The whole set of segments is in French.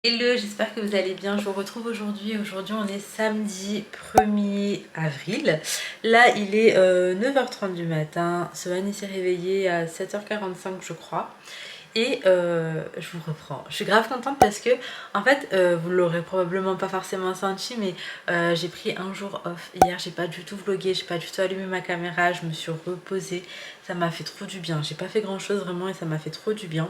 Hello, j'espère que vous allez bien. Je vous retrouve aujourd'hui. Aujourd'hui, on est samedi 1er avril. Là, il est 9h30 du matin. Sohan s'est réveillé à 7h45, je crois. Et je vous reprends. Je suis grave contente parce que, en fait, vous l'aurez probablement pas forcément senti, mais j'ai pris un jour off. Hier, j'ai pas du tout vlogué, j'ai pas du tout allumé ma caméra, je me suis reposée. Ça m'a fait trop du bien. J'ai pas fait grand chose vraiment et ça m'a fait trop du bien.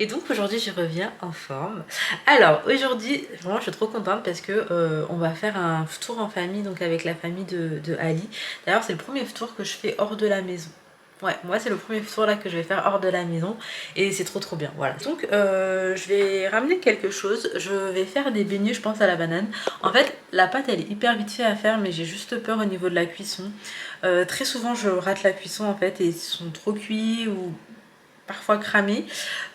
Et donc aujourd'hui, je reviens en forme. Alors, aujourd'hui, vraiment, je suis trop contente parce que on va faire un tour en famille, donc avec la famille de Ali. D'ailleurs, c'est le premier tour que je fais hors de la maison. Ouais, moi c'est le premier tour là que je vais faire hors de la maison et c'est trop bien, voilà. Donc je vais ramener quelque chose, je vais faire des beignets je pense à la banane. En fait la pâte elle est hyper vite fait à faire mais j'ai juste peur au niveau de la cuisson. Très souvent je rate la cuisson en fait et ils sont trop cuits ou parfois cramés.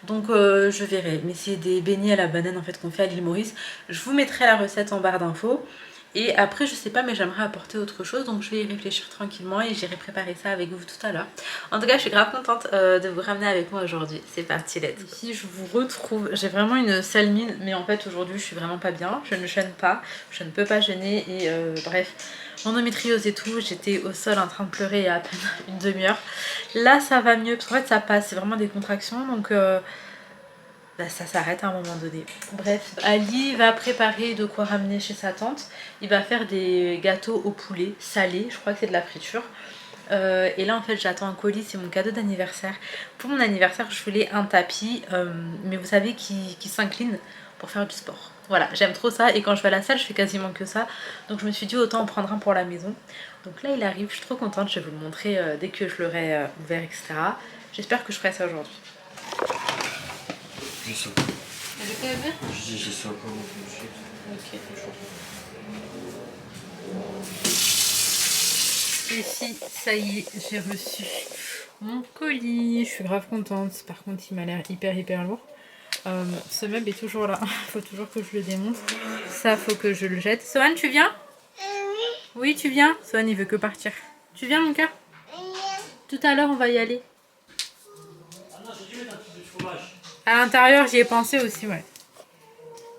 Donc je verrai, mais c'est des beignets à la banane en fait qu'on fait à l'île Maurice. Je vous mettrai la recette en barre d'infos. Et après, je sais pas, mais j'aimerais apporter autre chose, donc je vais y réfléchir tranquillement et j'irai préparer ça avec vous tout à l'heure. En tout cas, je suis grave contente de vous ramener avec moi aujourd'hui. C'est parti, let's go. Ici, je vous retrouve. J'ai vraiment une sale mine, mais en fait, aujourd'hui, je suis vraiment pas bien. Je ne jeûne pas, je ne peux pas jeûner et bref, endométriose et tout. J'étais au sol en train de pleurer il y a à peine une demi-heure. Là, ça va mieux parce qu'en fait, ça passe. C'est vraiment des contractions, donc bah, ça s'arrête à un moment donné. Bref, Ali va préparer de quoi ramener chez sa tante. Il va faire des gâteaux au poulet salés, je crois que c'est de la friture. Et là en fait j'attends un colis, c'est mon cadeau d'anniversaire. Pour mon anniversaire je voulais un tapis, mais vous savez qui s'incline pour faire du sport. Voilà, j'aime trop ça et quand je vais à la salle je fais quasiment que ça. Donc je me suis dit autant en prendre un pour la maison. Donc là il arrive, je suis trop contente, je vais vous le montrer dès que je l'aurai ouvert, etc. J'espère que je ferai ça aujourd'hui. Je sais. Elle est quand même bien. Je dis, je sais encore Ok. Et si, ça y est, j'ai reçu mon colis. Je suis grave contente. Par contre, il m'a l'air hyper lourd. Ce meuble est toujours là. Faut toujours que je le démonte. Ça, faut que je le jette. Sohan, tu viens? Oui, tu viens? Sohan, il veut que partir. Tu viens, mon cœur? Tout à l'heure, on va y aller. À l'intérieur, j'y ai pensé aussi, ouais.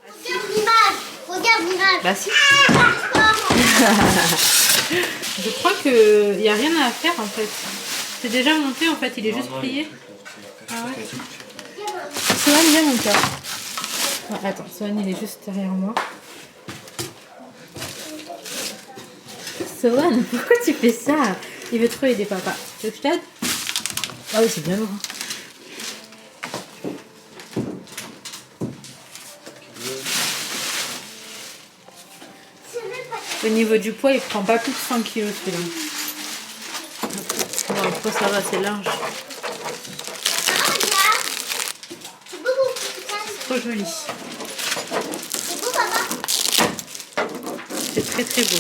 Regarde l'image. Regarde l'image. Bah si. Je crois qu'il n'y a rien à faire en fait. C'est déjà monté en fait, il est juste plié. Ah ouais. Sohan, viens mon cœur. Ouais, attends, Sohan il est juste derrière moi. Sohan, pourquoi tu fais ça? Il veut trop aider papa. Tu veux que je t'aide? Ah oui, c'est bien lourd. Au niveau du poids, il prend pas plus de 100 kg celui-là. Bon, après ça va, c'est large. Trop joli. C'est beau, papa. C'est très beau.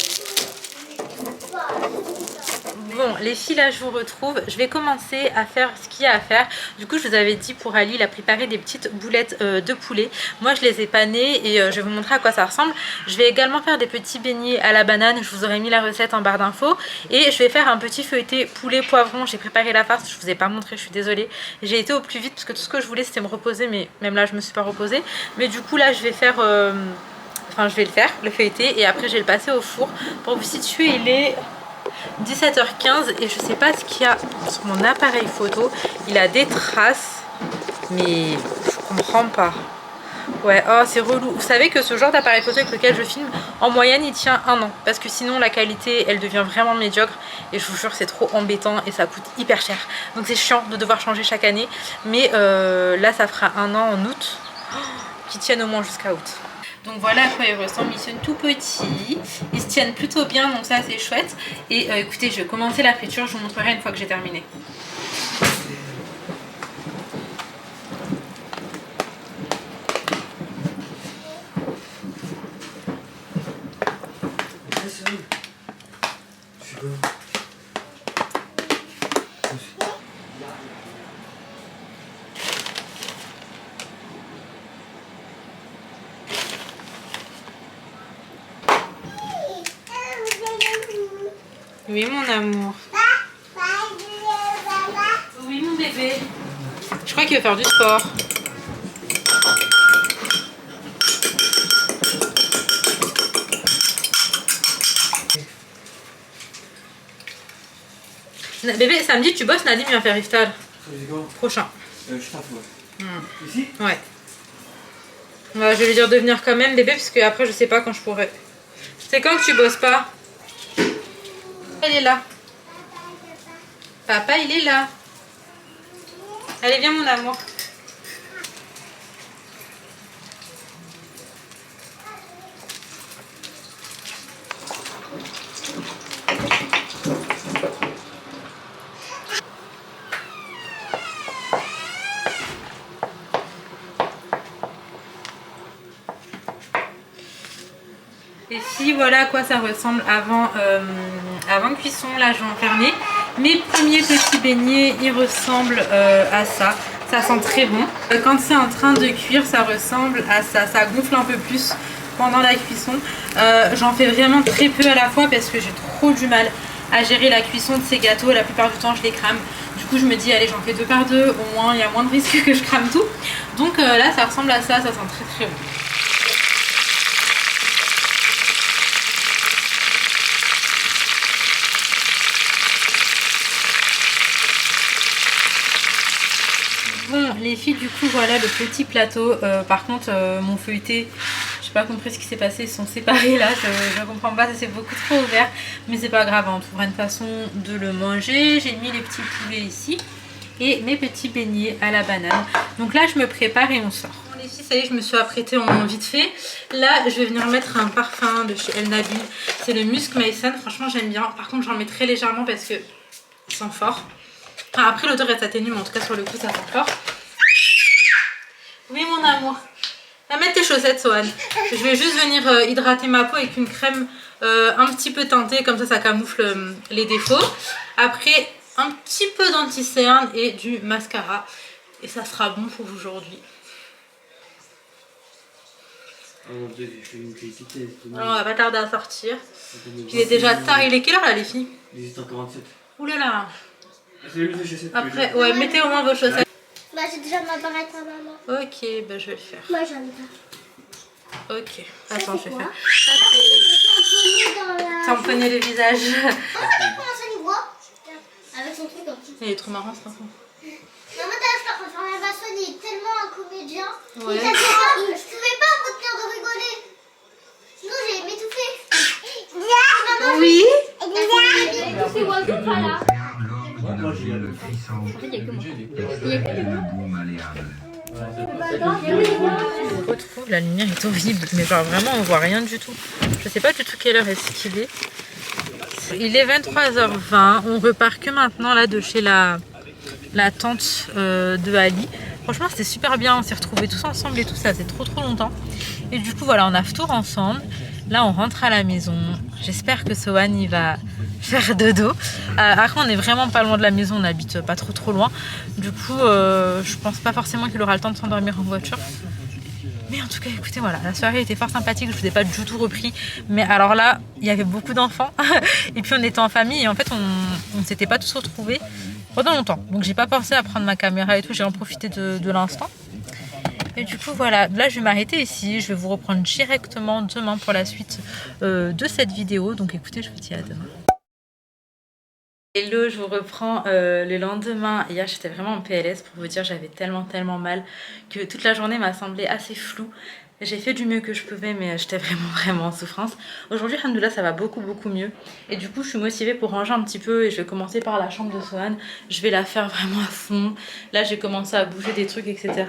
Bon les filles, là je vous retrouve. Je vais commencer à faire ce qu'il y a à faire. Du coup je vous avais dit pour Ali, il a préparé des petites boulettes de poulet. Moi je les ai panées et je vais vous montrer à quoi ça ressemble. Je vais également faire des petits beignets à la banane. Je vous aurai mis la recette en barre d'infos. Et je vais faire un petit feuilleté poulet poivron. J'ai préparé la farce, je vous ai pas montré, je suis désolée. J'ai été au plus vite parce que tout ce que je voulais c'était me reposer, mais même là je me suis pas reposée. Mais du coup là je vais faire... Enfin je vais le faire, le feuilleté, et après je vais le passer au four. Pour vous situer, il est 17h15 et je sais pas ce qu'il y a sur mon appareil photo. Il a des traces, mais je comprends pas. Ouais, oh c'est relou. Vous savez que ce genre d'appareil photo avec lequel je filme, en moyenne il tient 1 an. Parce que sinon la qualité elle devient vraiment médiocre. Et je vous jure c'est trop embêtant et ça coûte hyper cher. Donc c'est chiant de devoir changer chaque année. Mais là ça fera 1 an en août. Qui tiennent au moins jusqu'à août. Donc voilà à quoi ils ressemblent, ils sont tout petits, ils se tiennent plutôt bien donc ça c'est chouette. Et écoutez, je vais commencer la friture, je vous montrerai une fois que j'ai terminé. Oui mon amour. Oui mon bébé. Je crois qu'il veut faire du sport. Bébé, samedi tu bosses, Nadim vient faire iftar. Prochain. Je tape, ouais. Ici? Ouais. Ouais, je vais lui dire de venir quand même, bébé, parce que après je sais pas quand je pourrai. C'est quand que tu bosses pas? Il est là. Papa, il est là. Allez, viens mon amour. Et si voilà à quoi ça ressemble avant cuisson, là je vais en fermer. Mes premiers petits beignets, ils ressemblent à ça. Ça sent très bon. Quand c'est en train de cuire, ça ressemble à ça. Ça gonfle un peu plus pendant la cuisson. J'en fais vraiment très peu à la fois parce que j'ai trop du mal à gérer la cuisson de ces gâteaux. La plupart du temps, je les crame. Du coup, je me dis, allez, j'en fais 2 par 2. Au moins, il y a moins de risques que je crame tout. Donc là, ça ressemble à ça. Ça sent très très bon. Bon les filles, du coup voilà le petit plateau. Par contre mon feuilleté, j'ai pas compris ce qui s'est passé, ils sont séparés là, je comprends pas, ça s'est beaucoup trop ouvert. Mais c'est pas grave, on trouvera une façon de le manger. J'ai mis les petits poulets ici et mes petits beignets à la banane. Donc là je me prépare et on sort. Bon les filles, ça y est, je me suis apprêtée en vite fait. Là je vais venir mettre un parfum de chez El Nabil. C'est le Musk Mason, franchement j'aime bien. Par contre j'en mets très légèrement parce que il sent fort. Enfin, après l'odeur est atténuée, mais en tout cas sur le coup ça sent fort. Oui mon amour. Va mettre tes chaussettes Sohan. Je vais juste venir hydrater ma peau avec une crème un petit peu teintée, comme ça camoufle les défauts. Après un petit peu d'anti-cerne et du mascara. Et ça sera bon pour aujourd'hui. Alors on va pas tarder à sortir. Il est déjà tard, il est quelle heure là les filles? 18h47. Oulala. C'est les chaussettes. Après, ouais, mettez au moins vos chaussettes. Bah, j'ai déjà ma barrette à maman. Ok, bah je vais le faire. Moi, j'en ai pas. Ok, attends, je vais quoi faire. Ça, c'est tamponner le visage. Comment ça, il voit? Avec son truc en dessous. Il est trop marrant cet enfant. Maman, t'as vu, quand on va soigner, il est tellement un comédien. Ouais. Il t'a dit pas, je pouvais pas me retenir de rigoler. Sinon, j'ai m'étouffé. Maman, Oui. tu fais oiseau pas là. Je retrouve, la lumière est horrible, mais genre vraiment on voit rien du tout. Je sais pas du tout quelle heure est-ce qu'il est. Il est 23h20, on repart que maintenant là de chez la tante de Ali. Franchement c'était super bien, on s'est retrouvés tous ensemble et tout ça, c'est trop longtemps. Et du coup voilà, on a fait tour ensemble. Là on rentre à la maison. J'espère que Sohan il va faire dodo. Après on est vraiment pas loin de la maison, on habite pas trop loin. Du coup je pense pas forcément qu'il aura le temps de s'endormir en voiture. Mais en tout cas écoutez voilà, la soirée était fort sympathique, je vous ai pas du tout repris. Mais alors là, il y avait beaucoup d'enfants. Et puis on était en famille et en fait on s'était pas tous retrouvés pendant longtemps. Donc j'ai pas pensé à prendre ma caméra et tout, j'ai en profité de l'instant. Et du coup voilà, là je vais m'arrêter ici, je vais vous reprendre directement demain pour la suite de cette vidéo. Donc écoutez, je vous dis à demain. Hello, je vous reprends le lendemain. Hier j'étais vraiment en PLS pour vous dire, j'avais tellement mal que toute la journée m'a semblé assez floue. J'ai fait du mieux que je pouvais mais j'étais vraiment en souffrance. Aujourd'hui, alhamdoulilah, ça va beaucoup mieux. Et du coup je suis motivée pour ranger un petit peu et je vais commencer par la chambre de Sohan. Je vais la faire vraiment à fond. Là j'ai commencé à bouger des trucs etc.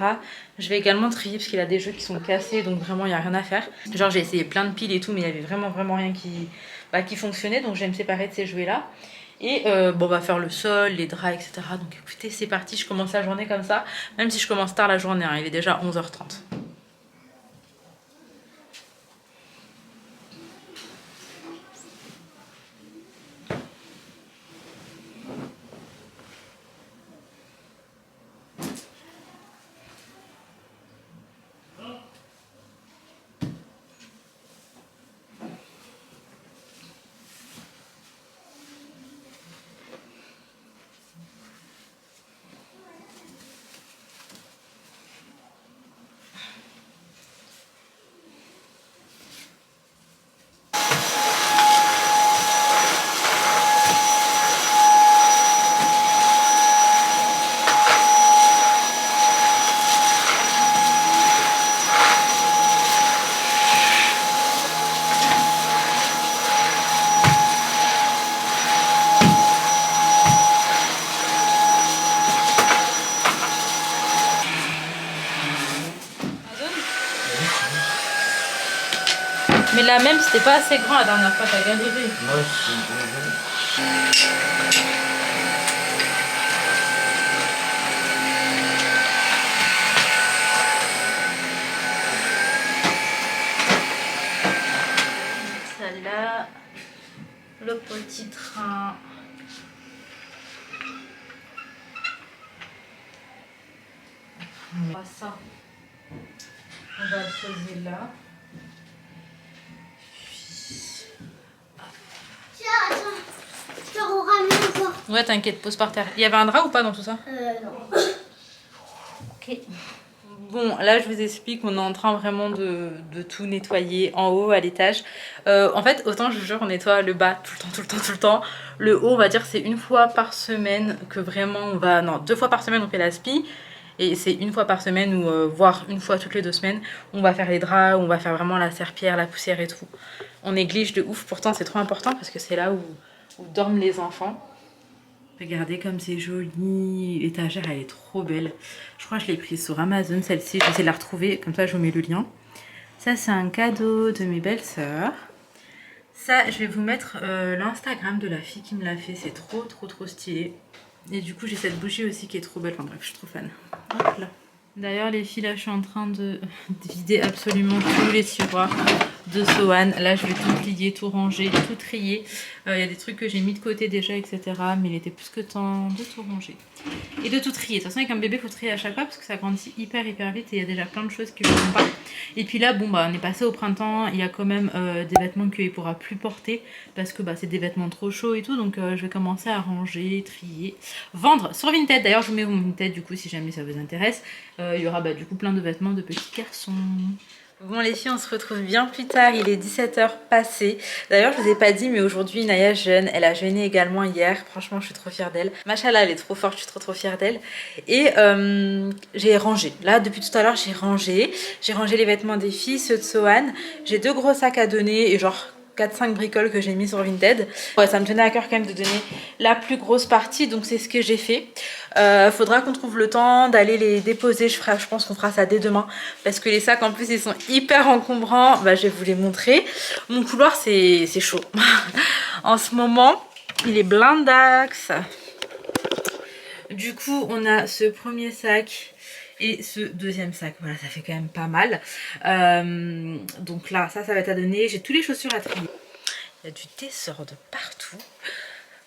Je vais également trier parce qu'il a des jeux qui sont cassés, donc vraiment il n'y a rien à faire. Genre j'ai essayé plein de piles et tout mais il y avait vraiment rien qui fonctionnait, donc je vais me séparer de ces jouets là. Et bon, on va faire le sol, les draps, etc. Donc écoutez, c'est parti, je commence la journée comme ça. Même si je commence tard la journée, hein, il est déjà 11h30. Mais la même, c'était pas assez grand la dernière fois, t'as galéré. Ouais, c'est Celle-là, le petit train. On va ça. On va le poser là. Tiens, attends. Je te ramène encore. Ouais, t'inquiète, pose par terre. Il y avait un drap ou pas dans tout ça? Non. Ok. Bon, là, je vous explique, on est en train vraiment de tout nettoyer en haut, à l'étage. En fait, autant, je vous jure, on nettoie le bas tout le temps, tout le temps, tout le temps. Le haut, on va dire, c'est une fois par semaine que vraiment on va... Non, 2 fois par semaine, on fait la spi. Et c'est une fois par semaine ou voire une fois toutes les 2 semaines, on va faire les draps, on va faire vraiment la serpillière, la poussière et tout. On néglige de ouf, pourtant c'est trop important parce que c'est là où dorment les enfants. Regardez comme c'est joli, l'étagère elle est trop belle. Je crois que je l'ai prise sur Amazon celle-ci, j'essaie de la retrouver, comme ça je vous mets le lien. Ça c'est un cadeau de mes belles sœurs. Ça je vais vous mettre l'Instagram de la fille qui me l'a fait, c'est trop trop trop stylé. Et du coup j'ai cette bougie aussi qui est trop belle, enfin bref je suis trop fan. Hop là. D'ailleurs les filles là je suis en train de vider absolument tous les tiroirs de Sohan. Là je vais tout plier, tout ranger, tout trier. Il y a des trucs que j'ai mis de côté déjà etc. Mais il était plus que temps de tout ranger. Et de tout trier. De toute façon avec un bébé il faut trier à chaque fois parce que ça grandit hyper vite et il y a déjà plein de choses qui ne vont pas. Et puis là bon bah on est passé au printemps, il y a quand même des vêtements qu'il ne pourra plus porter parce que bah, c'est des vêtements trop chauds et tout. Donc je vais commencer à ranger, trier, vendre sur Vinted. D'ailleurs je vous mets mon Vinted du coup si jamais ça vous intéresse. Il y aura bah, du coup plein de vêtements de petits garçons. Bon les filles, on se retrouve bien plus tard, il est 17h passé. D'ailleurs je vous ai pas dit mais aujourd'hui Naya jeûne, elle a jeûné également hier. Franchement je suis trop fière d'elle. Machallah elle est trop forte, je suis trop fière d'elle. Et j'ai rangé, là depuis tout à l'heure j'ai rangé les vêtements des filles, ceux de Sohan. J'ai 2 gros sacs à donner et genre 4-5 bricoles que j'ai mis sur Vinted. Ouais, ça me tenait à cœur quand même de donner la plus grosse partie, donc c'est ce que j'ai fait. Faudra qu'on trouve le temps d'aller les déposer. Je pense qu'on fera ça dès demain parce que les sacs en plus ils sont hyper encombrants. Bah, je vais vous les montrer. Mon couloir c'est chaud. En ce moment il est blindax. Du coup on a ce premier sac et ce deuxième sac, voilà ça fait quand même pas mal. Donc là ça va être à donner, j'ai tous les chaussures à trier. Il y a du désordre partout.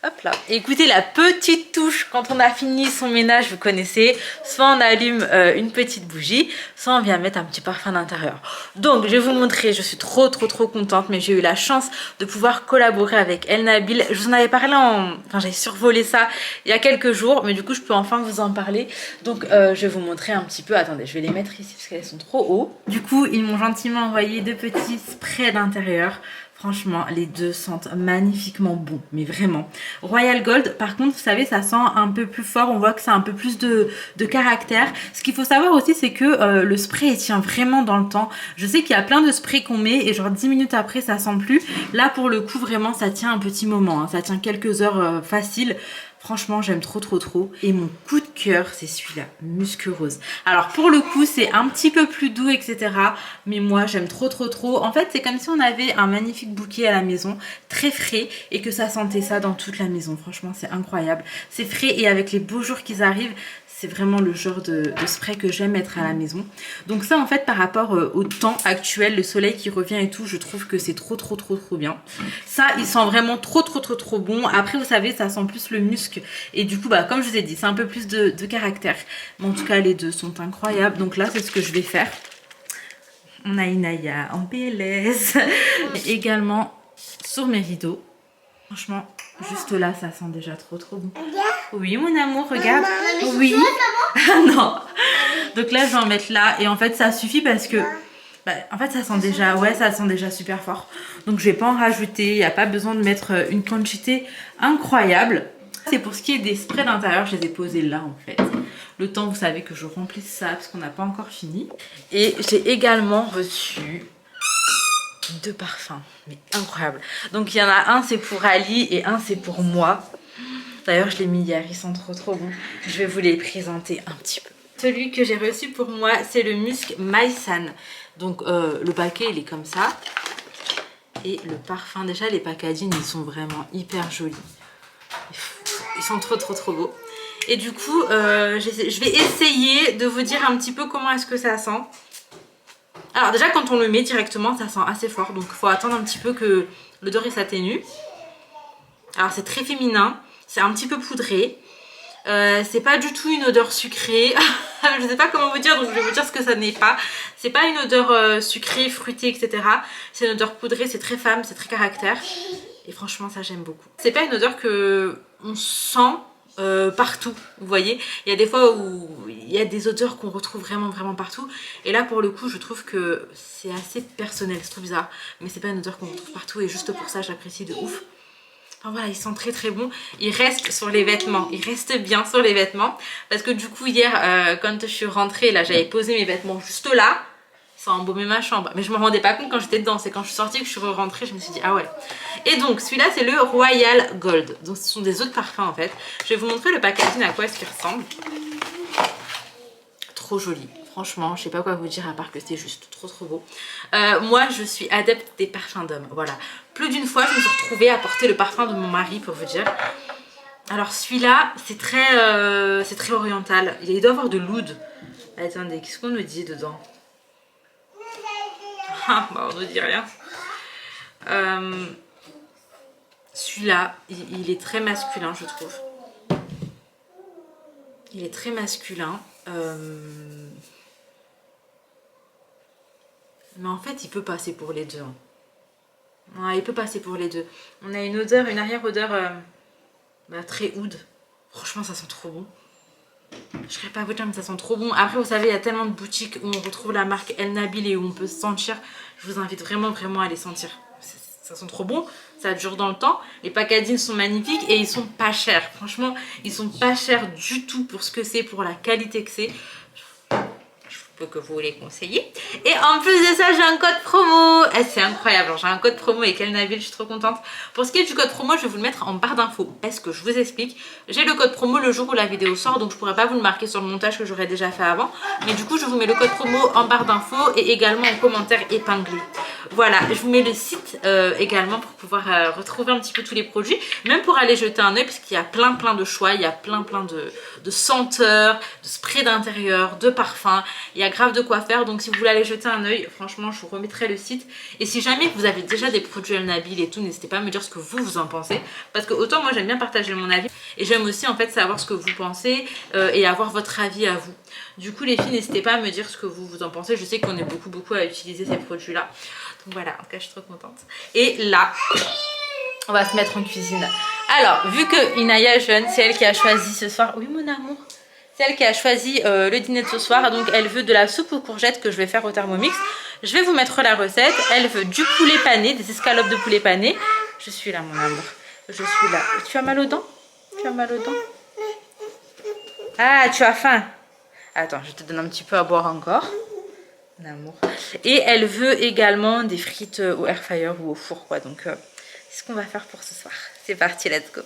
Hop là. Et écoutez la petite touche quand on a fini son ménage, vous connaissez. Soit on allume une petite bougie, soit on vient mettre un petit parfum d'intérieur. Donc je vais vous montrer, je suis trop contente, mais j'ai eu la chance de pouvoir collaborer avec El Nabil. Je vous en avais parlé enfin j'ai survolé ça il y a quelques jours, mais du coup je peux enfin vous en parler. Donc je vais vous montrer un petit peu, attendez je vais les mettre ici parce qu'elles sont trop haut. Du coup ils m'ont gentiment envoyé 2 petits sprays d'intérieur. Franchement, les 2 sentent magnifiquement bon, mais vraiment. Royal Gold, par contre, vous savez, ça sent un peu plus fort. On voit que ça a un peu plus de caractère. Ce qu'il faut savoir aussi, c'est que le spray, il tient vraiment dans le temps. Je sais qu'il y a plein de sprays qu'on met et genre 10 minutes après, ça sent plus. Là, pour le coup, vraiment, ça tient un petit moment. Hein. Ça tient quelques heures facile. Franchement, j'aime trop. Et mon coup de cœur, c'est celui-là, Musc Rose. Alors, pour le coup, c'est un petit peu plus doux, etc. Mais moi, j'aime trop. En fait, c'est comme si on avait un magnifique bouquet à la maison, très frais, et que ça sentait ça dans toute la maison. Franchement, c'est incroyable. C'est frais et avec les beaux jours qui arrivent, c'est vraiment le genre de spray que j'aime mettre à la maison. Donc ça, en fait, par rapport au temps actuel, le soleil qui revient et tout, je trouve que c'est trop bien. Ça, il sent vraiment trop bon. Après, vous savez, ça sent plus le musc. Et du coup, bah, comme je vous ai dit, c'est un peu plus de caractère. Mais en tout cas, les 2 sont incroyables. Donc là, c'est ce que je vais faire. On a Inaya en PLS. Également sur mes rideaux. Franchement, juste là, ça sent déjà trop bon. Oui, mon amour, regarde. Oui. Non. Donc là, je vais en mettre là. Et en fait, ça suffit parce que... Bah, en fait, ça sent déjà... Ouais, ça sent déjà super fort. Donc, je vais pas en rajouter. Il n'y a pas besoin de mettre une quantité incroyable. C'est pour ce qui est des sprays d'intérieur. Je les ai posés là, en fait. Le temps, vous savez, que je remplisse ça parce qu'on n'a pas encore fini. Et j'ai également reçu... 2 parfums, mais incroyable. Donc il y en a un c'est pour Ali et un c'est pour moi. D'ailleurs je l'ai mis hier, ils sont trop bons. Je vais vous les présenter un petit peu. Celui que j'ai reçu pour moi c'est le musc Maisan. Donc le paquet il est comme ça. Et le parfum, déjà les packaging, ils sont vraiment hyper jolis. Ils sont trop beaux. Et du coup, je vais essayer de vous dire un petit peu comment est-ce que ça sent. Alors déjà, quand on le met directement, ça sent assez fort. Donc il faut attendre un petit peu que l'odeur s'atténue. Alors c'est très féminin, c'est un petit peu poudré. C'est pas du tout une odeur sucrée. Je sais pas comment vous dire, donc je vais vous dire ce que ça n'est pas. C'est pas une odeur sucrée, fruitée, etc. C'est une odeur poudrée, c'est très femme, c'est très caractère. Et franchement, ça j'aime beaucoup. C'est pas une odeur que on sent partout, vous voyez. Il y a des fois où il y a des odeurs qu'on retrouve vraiment partout. Et là, pour le coup, je trouve que c'est assez personnel, c'est trop bizarre. Mais c'est pas une odeur qu'on retrouve partout et juste pour ça, j'apprécie de ouf. Enfin voilà, il sent très bon. Il reste sur les vêtements, il reste bien sur les vêtements. Parce que du coup hier, quand je suis rentrée, là j'avais posé mes vêtements juste là. Ça a embaumé ma chambre. Mais je me rendais pas compte quand j'étais dedans. C'est quand je suis sortie que je suis rentrée, je me suis dit ah ouais. Et donc celui-là c'est le Royal Gold. Donc ce sont des eaux de parfum en fait. Je vais vous montrer le packaging à quoi est-ce qu'il ressemble. Trop joli. Franchement, je sais pas quoi vous dire à part que c'est juste trop beau. Moi, je suis adepte des parfums d'hommes. Voilà. Plus d'une fois, je me suis retrouvée à porter le parfum de mon mari pour vous dire. Alors celui-là, c'est très oriental. Il doit avoir de l'oud. Attendez, qu'est-ce qu'on nous dit dedans? Ah, bah on ne dit rien. Celui-là, il est très masculin, je trouve. Il est très masculin. Mais en fait, il peut passer pour les deux. Hein. Ouais, il peut passer pour les deux. On a une odeur, une arrière-odeur très oud. Franchement, ça sent trop bon. Je serais pas à vous dire, mais ça sent trop bon. Après, vous savez, il y a tellement de boutiques où on retrouve la marque El Nabil et où on peut se sentir. Je vous invite vraiment à les sentir. Ça sent trop bon, ça dure dans le temps. Les packaging sont magnifiques et ils sont pas chers. Franchement, ils sont pas chers du tout pour ce que c'est, pour la qualité que c'est. Que vous les conseiller. Et en plus de ça, j'ai un code promo. C'est incroyable, j'ai un code promo avec El Nabil, je suis trop contente. Pour ce qui est du code promo, je vais vous le mettre en barre d'infos. Est-ce que je vous explique? J'ai le code promo le jour où la vidéo sort, donc je pourrais pas vous le marquer sur le montage que j'aurais déjà fait avant. Mais du coup, je vous mets le code promo en barre d'infos et également en commentaire épinglé. Voilà, je vous mets le site également pour pouvoir retrouver un petit peu tous les produits, même pour aller jeter un oeil, parce qu'il y a plein de choix, il y a plein de senteurs, de sprays d'intérieur, de parfums, il y a grave de quoi faire. Donc si vous voulez aller jeter un oeil, franchement je vous remettrai le site. Et si jamais vous avez déjà des produits El Nabil et tout, n'hésitez pas à me dire ce que vous en pensez, parce que autant moi j'aime bien partager mon avis et j'aime aussi en fait savoir ce que vous pensez et avoir votre avis à vous. Du coup les filles, n'hésitez pas à me dire ce que vous en pensez. Je sais qu'on est beaucoup à utiliser ces produits là, donc voilà, en tout cas je suis trop contente. Et là on va se mettre en cuisine. Alors vu que Inaya jeune, c'est elle qui a choisi ce soir, oui mon amour, c'est elle qui a choisi le dîner de ce soir. Donc elle veut de la soupe aux courgettes que je vais faire au Thermomix. Je vais vous mettre la recette. Elle veut du poulet pané, des escalopes de poulet pané. Je suis là mon amour, je suis là. Tu as mal aux dents? Tu as mal aux dents? Ah, tu as faim? Attends, je te donne un petit peu à boire encore, mon amour. Et elle veut également des frites au air fryer ou au four quoi. Donc c'est ce qu'on va faire pour ce soir. C'est parti, let's go.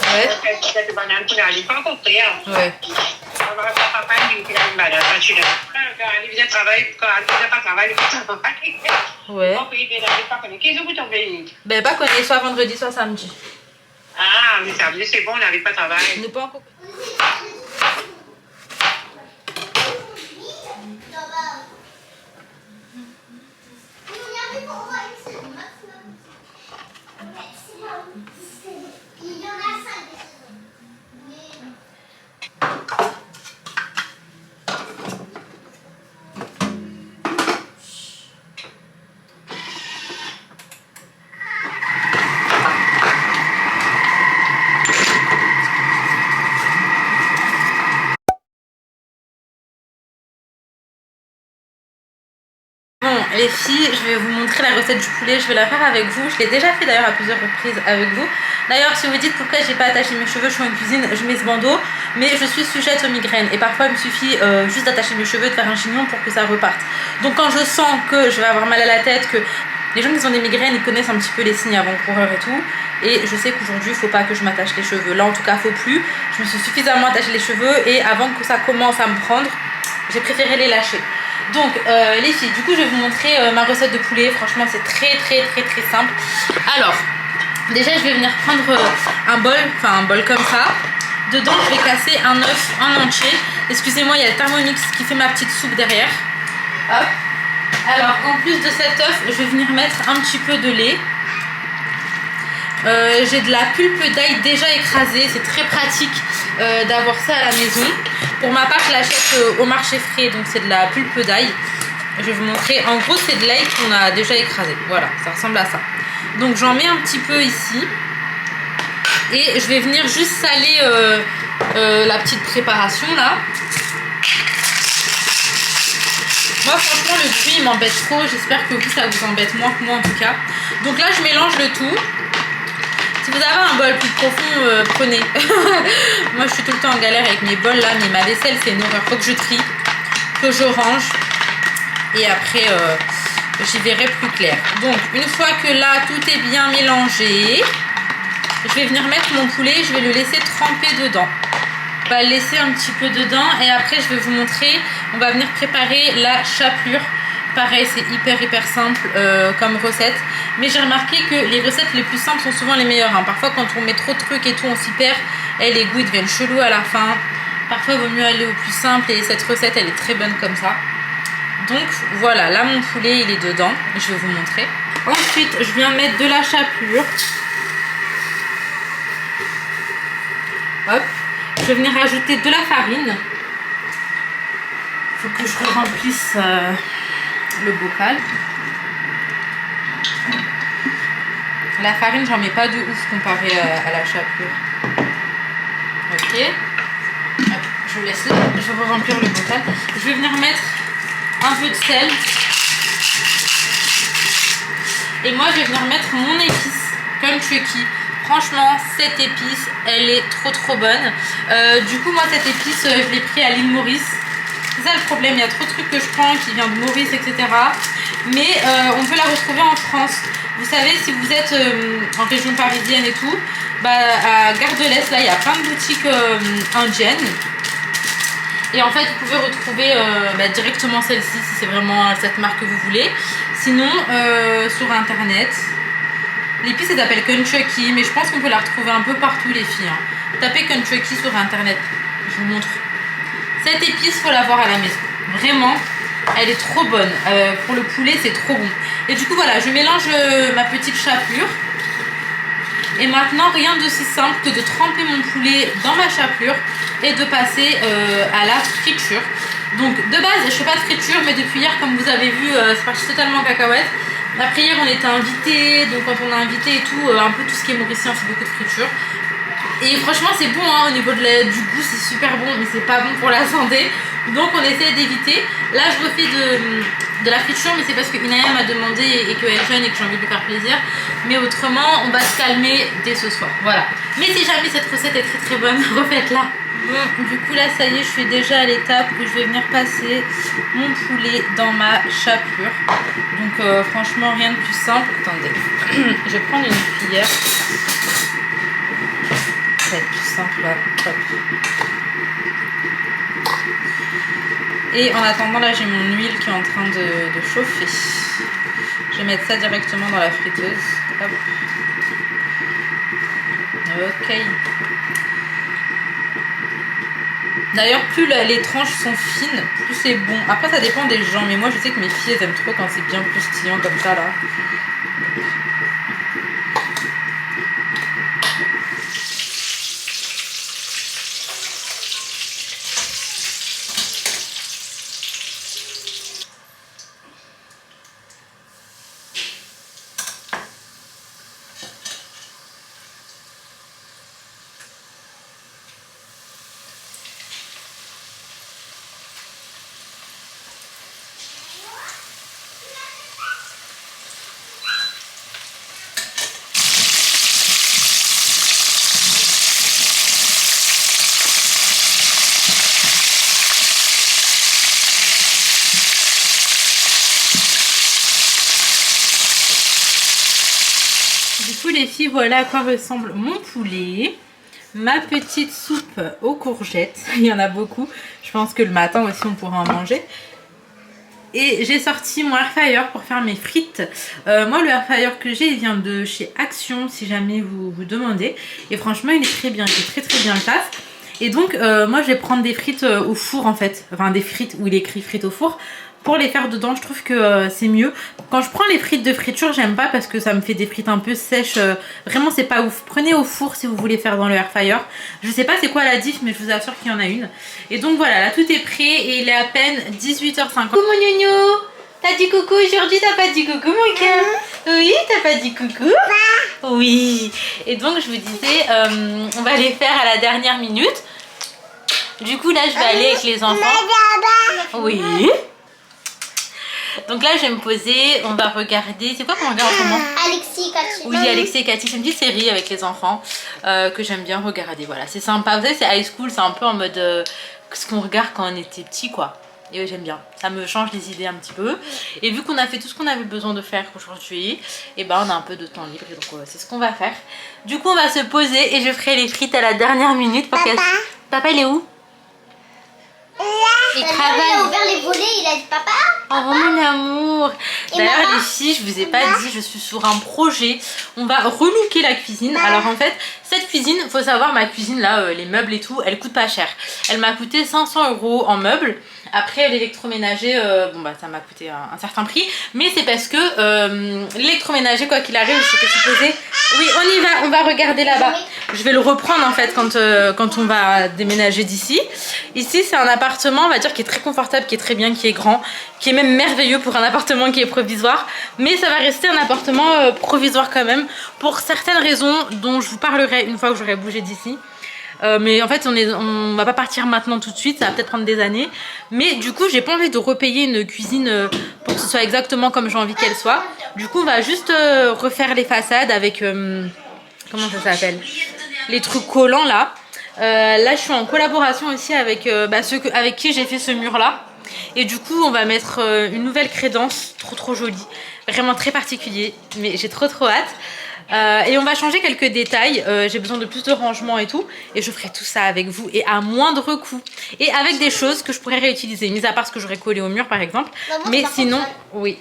Ouais. Ouais. Ouais. Ben pas qu'on est soit vendredi soit samedi. Ah, mais samedi c'est bon, on n'avait pas travail. Ne pas encore. Bon les filles, je vais vous montrer la recette du poulet, je vais la faire avec vous. Je l'ai déjà fait d'ailleurs à plusieurs reprises avec vous. D'ailleurs si vous dites pourquoi j'ai pas attaché mes cheveux, je suis en cuisine, je mets ce bandeau. Mais je suis sujette aux migraines et parfois il me suffit juste d'attacher mes cheveux, de faire un chignon pour que ça reparte. Donc quand je sens que je vais avoir mal à la tête, que Les gens qui ont des migraines, ils connaissent un petit peu les signes avant-coureurs et tout. Et je sais qu'aujourd'hui, il faut pas que je m'attache les cheveux. Là, en tout cas, faut plus. Je me suis suffisamment attaché les cheveux et avant que ça commence à me prendre, j'ai préféré les lâcher. Donc, les filles, du coup, je vais vous montrer ma recette de poulet. Franchement, c'est très simple. Alors, déjà, je vais venir prendre un bol comme ça. Dedans, je vais casser un œuf en entier. Excusez-moi, il y a le Thermomix qui fait ma petite soupe derrière. Hop. Alors, en plus de cet œuf, je vais venir mettre un petit peu de lait. J'ai de la pulpe d'ail déjà écrasée. C'est très pratique d'avoir ça à la maison. Pour ma part, je l'achète au marché frais. Donc, c'est de la pulpe d'ail. Je vais vous montrer. En gros, c'est de l'ail qu'on a déjà écrasé. Voilà, ça ressemble à ça. Donc, j'en mets un petit peu ici. Et je vais venir juste saler la petite préparation là. Moi franchement le bruit il m'embête trop. J'espère que vous ça vous embête moins que moi en tout cas. Donc là je mélange le tout. Si vous avez un bol plus profond, prenez. Moi je suis tout le temps en galère avec mes bols là. Mais ma vaisselle c'est une horreur. Faut que je trie, que je range. Et après j'y verrai plus clair. Donc une fois que là tout est bien mélangé, je vais venir mettre mon poulet, je vais le laisser tremper dedans. On va le laisser un petit peu dedans et après je vais vous montrer, on va venir préparer la chapelure. Pareil, c'est hyper simple comme recette. Mais j'ai remarqué que les recettes les plus simples sont souvent les meilleures. Hein. Parfois quand on met trop de trucs et tout, on s'y perd. Et les goûts ils deviennent chelous à la fin. Parfois il vaut mieux aller au plus simple et cette recette elle est très bonne comme ça. Donc voilà, là mon poulet il est dedans. Je vais vous montrer. Ensuite je viens mettre de la chapelure. Hop, je vais venir rajouter de la farine. Il faut que je remplisse le bocal. La farine, j'en mets pas de ouf comparé à la chapelure. Ok. Hop, je laisse là. Je vais remplir le bocal. Je vais venir mettre un peu de sel. Et moi, je vais venir mettre mon épice Kentucky. Franchement, cette épice, elle est trop bonne. Du coup, moi, cette épice, je l'ai pris à l'île Maurice. C'est ça le problème, il y a trop de trucs que je prends qui viennent de Maurice, etc. Mais on peut la retrouver en France. Vous savez, si vous êtes en région parisienne et tout, bah, à Gare de l'Est, là, il y a plein de boutiques indiennes. Et en fait, vous pouvez retrouver directement celle-ci, si c'est vraiment cette marque que vous voulez. Sinon, sur Internet... L'épice elle s'appelle Kentucky, mais je pense qu'on peut la retrouver un peu partout les filles. Hein. Tapez Kentucky sur internet, je vous montre. Cette épice, faut l'avoir à la maison. Vraiment, elle est trop bonne. Pour le poulet, c'est trop bon. Et du coup, voilà, je mélange ma petite chapelure. Et maintenant, rien d'aussi simple que de tremper mon poulet dans ma chapelure et de passer à la friture. Donc, de base, je fais pas de friture, mais depuis hier, comme vous avez vu, c'est parti totalement en cacahuète. Après hier on était invités, donc quand on a invité et tout, un peu tout ce qui est mauricien, c'est beaucoup de friture. Et franchement c'est bon hein, au niveau du goût c'est super bon, mais c'est pas bon pour la santé. Donc on essaie d'éviter. Là je refais de la friture, mais c'est parce que Inaya m'a demandé et qu'elle est jeune et que j'ai envie de lui faire plaisir. Mais autrement on va se calmer dès ce soir, voilà. Mais si jamais cette recette est très bonne, refaites-la. Bon, du coup là ça y est, je suis déjà à l'étape où je vais venir passer mon poulet dans ma chapelure. Donc franchement rien de plus simple. Attendez, je vais prendre une cuillère. Ça va être plus simple là. Hop. Et en attendant là j'ai mon huile qui est en train de chauffer. Je vais mettre ça directement dans la friteuse. Hop. Ok. D'ailleurs, plus les tranches sont fines, plus c'est bon. Après, ça dépend des gens, mais moi, je sais que mes filles, elles aiment trop quand c'est bien croustillant comme ça, là. Du coup les filles, voilà à quoi ressemble mon poulet. Ma petite soupe aux courgettes, il y en a beaucoup. Je pense que le matin aussi on pourra en manger. Et j'ai sorti mon air fryer pour faire mes frites. Moi le air fryer que j'ai, il vient de chez Action si jamais vous vous demandez. Et franchement il est très bien, il fait très bien le taf. Et donc moi je vais prendre des frites au four en fait. Enfin des frites où il est écrit frites au four. Pour les faire dedans, je trouve que c'est mieux. Quand je prends les frites de friture, j'aime pas parce que ça me fait des frites un peu sèches. Vraiment, c'est pas ouf. Prenez au four si vous voulez faire dans le air fryer. Je sais pas c'est quoi la diff, mais je vous assure qu'il y en a une. Et donc voilà, là tout est prêt et il est à peine 18h50. Coucou mon gnogno, t'as dit coucou aujourd'hui? T'as pas dit coucou mon cœur? Oui, t'as pas dit coucou? Oui. Et donc je vous disais, on va les faire à la dernière minute. Du coup là, je vais aller avec les enfants. Oui. Donc là je vais me poser, on va regarder, c'est quoi qu'on regarde en ce moment? Alexis, Cathy. Oui, Alexis et Cathy, c'est une petite série avec les enfants que j'aime bien regarder, voilà, c'est sympa, vous savez c'est high school, c'est un peu en mode ce qu'on regarde quand on était petit quoi. Et j'aime bien, ça me change les idées un petit peu. Et vu qu'on a fait tout ce qu'on avait besoin de faire aujourd'hui, et ben on a un peu de temps libre, et donc c'est ce qu'on va faire. Du coup on va se poser et je ferai les frites à la dernière minute. Pour Papa. Papa il est où? Il Il travaille. a ouvert les volets, il a dit papa. Oh mon amour. D'ailleurs maman. les filles, je vous ai pas dit, je suis sur un projet. On va relooker la cuisine. Alors en fait, cette cuisine, faut savoir, ma cuisine là, les meubles et tout, elle coûte pas cher. Elle m'a coûté 500 € en meubles. Après l'électroménager, bon bah ça m'a coûté un certain prix. Mais c'est parce que l'électroménager, quoi qu'il arrive, j'étais supposée... Oui, on y va, on va regarder là-bas. Je vais le reprendre en fait quand on va déménager d'ici. Ici c'est un appartement, on va dire, qui est très confortable, qui est très bien, qui est grand, qui est même merveilleux pour un appartement qui est provisoire. Mais ça va rester un appartement provisoire quand même, pour certaines raisons dont je vous parlerai une fois que j'aurai bougé d'ici. Mais en fait on va pas partir maintenant tout de suite, ça va peut-être prendre des années. Mais du coup j'ai pas envie de repayer une cuisine pour que ce soit exactement comme j'ai envie qu'elle soit. Du coup on va juste refaire les façades avec... comment ça s'appelle? Les trucs collants là. Là je suis en collaboration aussi avec ceux avec qui j'ai fait ce mur là. Et du coup on va mettre une nouvelle crédence trop jolie. Vraiment très particulier. Mais j'ai trop hâte. Et on va changer quelques détails, j'ai besoin de plus de rangement et tout, et je ferai tout ça avec vous et à moindre coût et avec des choses que je pourrais réutiliser, mis à part ce que j'aurais collé au mur par exemple. Maman, Mais sinon, oui,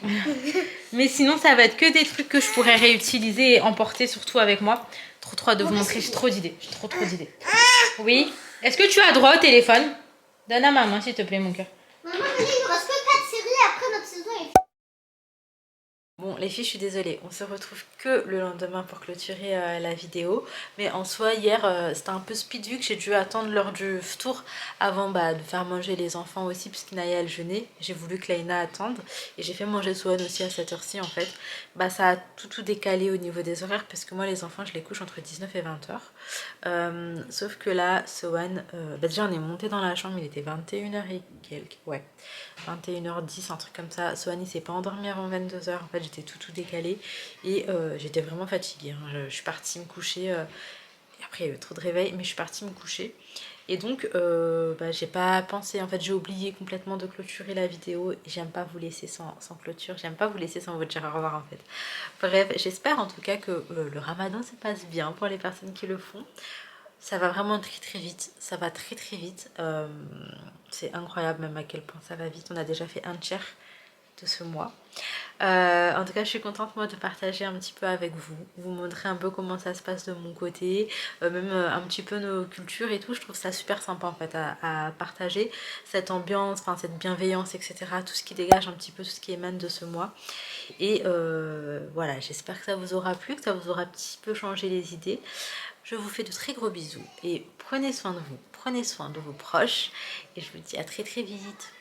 mais sinon ça va être que des trucs que je pourrais réutiliser et emporter surtout avec moi. Trop hâte de vous montrer, j'ai trop d'idées, j'ai trop d'idées. Oui, est-ce que tu as droit au téléphone? Donne à maman s'il te plaît mon cœur. Maman, il nous reste que 4 séries, après notre saison est... Bon les filles, je suis désolée, on se retrouve que le lendemain pour clôturer la vidéo. Mais en soi hier c'était un peu speed vu que j'ai dû attendre l'heure du tour avant de faire manger les enfants aussi, puisqu'Inaya elle jeûnait. J'ai voulu que Laina attende et j'ai fait manger Swan aussi à cette heure-ci en fait. Ça a tout décalé au niveau des horaires parce que moi les enfants je les couche entre 19 et 20h. Sauf que là Swan, déjà on est monté dans la chambre, il était 21h et quelques, ouais, 21h10, un truc comme ça. Swan il s'est pas endormi avant 22h, en fait j'étais tout décalé et j'étais vraiment fatiguée, hein. Je suis partie me coucher, et après il y a eu trop de réveil, mais je suis partie me coucher. Et donc j'ai pas pensé, en fait j'ai oublié complètement de clôturer la vidéo. J'aime pas vous laisser sans clôture, j'aime pas vous laisser sans vous dire au revoir en fait. Bref, j'espère en tout cas que le ramadan se passe bien pour les personnes qui le font. Ça va vraiment très vite, ça va très vite. C'est incroyable même à quel point ça va vite. On a déjà fait un tiers de ce mois. En tout cas je suis contente moi de partager un petit peu avec vous montrer un peu comment ça se passe de mon côté, même un petit peu nos cultures et tout. Je trouve ça super sympa en fait à partager cette ambiance, enfin cette bienveillance, etc. Tout ce qui dégage un petit peu, tout ce qui émane de ce mois. Et voilà, j'espère que ça vous aura plu, que ça vous aura un petit peu changé les idées. Je vous fais de très gros bisous et prenez soin de vous, prenez soin de vos proches et je vous dis à très vite.